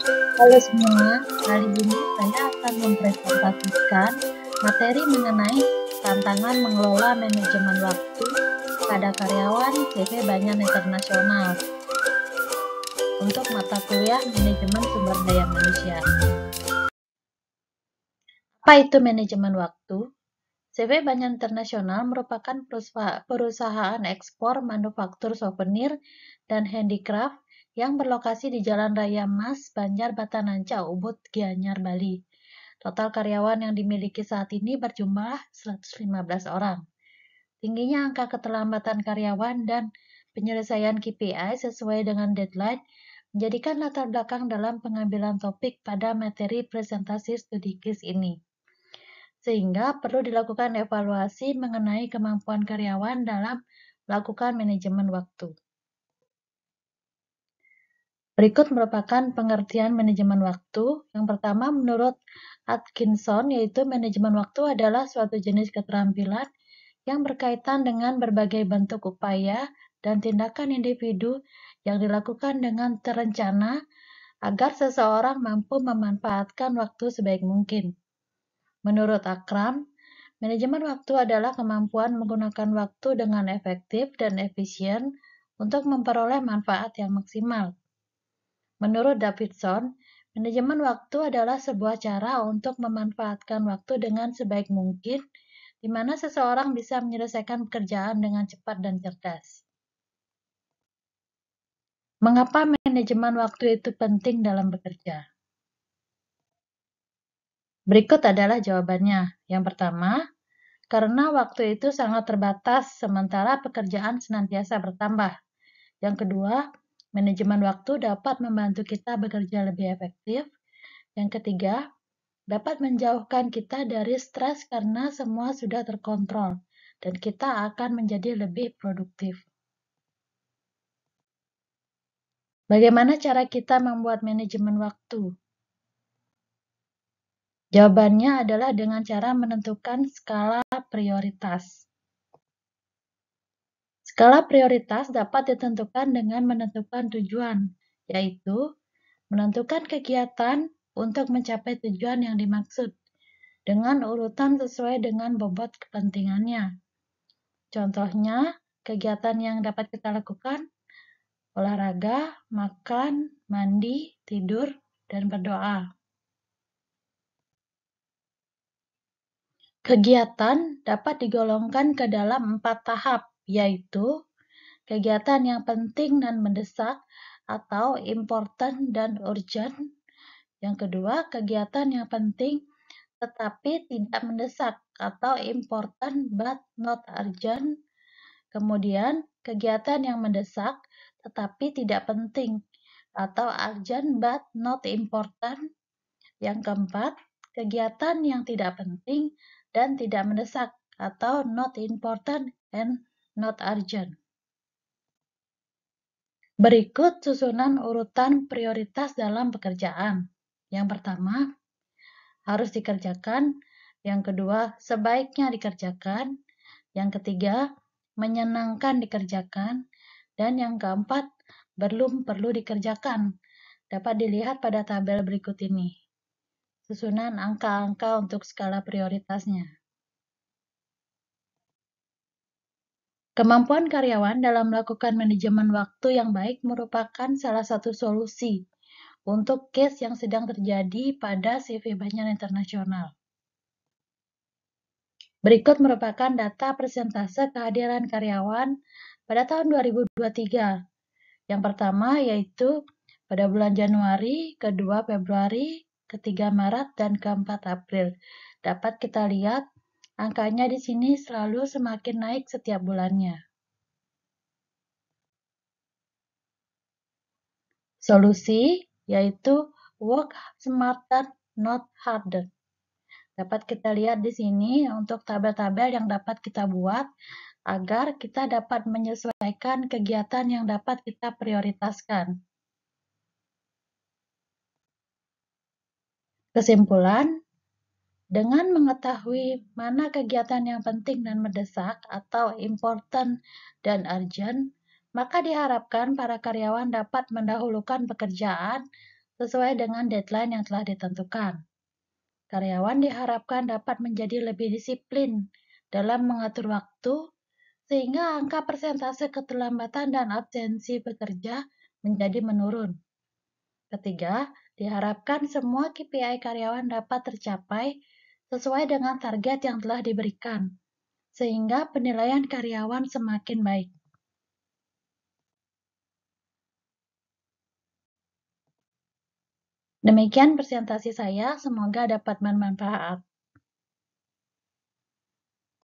Halo semua, kali ini saya akan mempresentasikan materi mengenai tantangan mengelola manajemen waktu pada karyawan CV Banyan Internasional untuk mata kuliah Manajemen Sumber Daya Manusia. Apa itu manajemen waktu? CV Banyan Internasional merupakan perusahaan ekspor manufaktur souvenir dan handicraft yang berlokasi di Jalan Raya Mas, Banjar, Batananca, Ubud, Gianyar, Bali. Total karyawan yang dimiliki saat ini berjumlah 115 orang. Tingginya angka keterlambatan karyawan dan penyelesaian KPI sesuai dengan deadline menjadikan latar belakang dalam pengambilan topik pada materi presentasi studi case ini. Sehingga perlu dilakukan evaluasi mengenai kemampuan karyawan dalam melakukan manajemen waktu. Berikut merupakan pengertian manajemen waktu. Yang pertama, menurut Atkinson, yaitu manajemen waktu adalah suatu jenis keterampilan yang berkaitan dengan berbagai bentuk upaya dan tindakan individu yang dilakukan dengan terencana agar seseorang mampu memanfaatkan waktu sebaik mungkin. Menurut Akram, manajemen waktu adalah kemampuan menggunakan waktu dengan efektif dan efisien untuk memperoleh manfaat yang maksimal. Menurut Davidson, manajemen waktu adalah sebuah cara untuk memanfaatkan waktu dengan sebaik mungkin, di mana seseorang bisa menyelesaikan pekerjaan dengan cepat dan cerdas. Mengapa manajemen waktu itu penting dalam bekerja? Berikut adalah jawabannya. Yang pertama, karena waktu itu sangat terbatas sementara pekerjaan senantiasa bertambah. Yang kedua, manajemen waktu dapat membantu kita bekerja lebih efektif. Yang ketiga, dapat menjauhkan kita dari stres karena semua sudah terkontrol dan kita akan menjadi lebih produktif. Bagaimana cara kita membuat manajemen waktu? Jawabannya adalah dengan cara menentukan skala prioritas. Skala prioritas dapat ditentukan dengan menentukan tujuan, yaitu menentukan kegiatan untuk mencapai tujuan yang dimaksud dengan urutan sesuai dengan bobot kepentingannya. Contohnya, kegiatan yang dapat kita lakukan olahraga, makan, mandi, tidur, dan berdoa. Kegiatan dapat digolongkan ke dalam 4 tahap, yaitu kegiatan yang penting dan mendesak atau important dan urgent. Yang kedua, kegiatan yang penting tetapi tidak mendesak atau important but not urgent. Kemudian, kegiatan yang mendesak tetapi tidak penting atau urgent but not important. Yang keempat, kegiatan yang tidak penting dan tidak mendesak atau not important and not urgent. Berikut susunan urutan prioritas dalam pekerjaan. Yang pertama, harus dikerjakan. Yang kedua, sebaiknya dikerjakan. Yang ketiga, menyenangkan dikerjakan. Dan yang keempat, belum perlu dikerjakan. Dapat dilihat pada tabel berikut ini. Susunan angka-angka untuk skala prioritasnya. Kemampuan karyawan dalam melakukan manajemen waktu yang baik merupakan salah satu solusi untuk case yang sedang terjadi pada CV Banyan Internasional. Berikut merupakan data persentase kehadiran karyawan pada tahun 2023. Yang pertama yaitu pada bulan Januari, kedua Februari, ketiga Maret, dan keempat April. Dapat kita lihat angkanya di sini selalu semakin naik setiap bulannya. Solusi yaitu work smarter, not harder. Dapat kita lihat di sini untuk tabel-tabel yang dapat kita buat agar kita dapat menyesuaikan kegiatan yang dapat kita prioritaskan. Kesimpulan, dengan mengetahui mana kegiatan yang penting dan mendesak atau important dan urgent, maka diharapkan para karyawan dapat mendahulukan pekerjaan sesuai dengan deadline yang telah ditentukan. Karyawan diharapkan dapat menjadi lebih disiplin dalam mengatur waktu, sehingga angka persentase keterlambatan dan absensi bekerja menjadi menurun. Ketiga, diharapkan semua KPI karyawan dapat tercapai sesuai dengan target yang telah diberikan, sehingga penilaian karyawan semakin baik. Demikian presentasi saya, semoga dapat bermanfaat.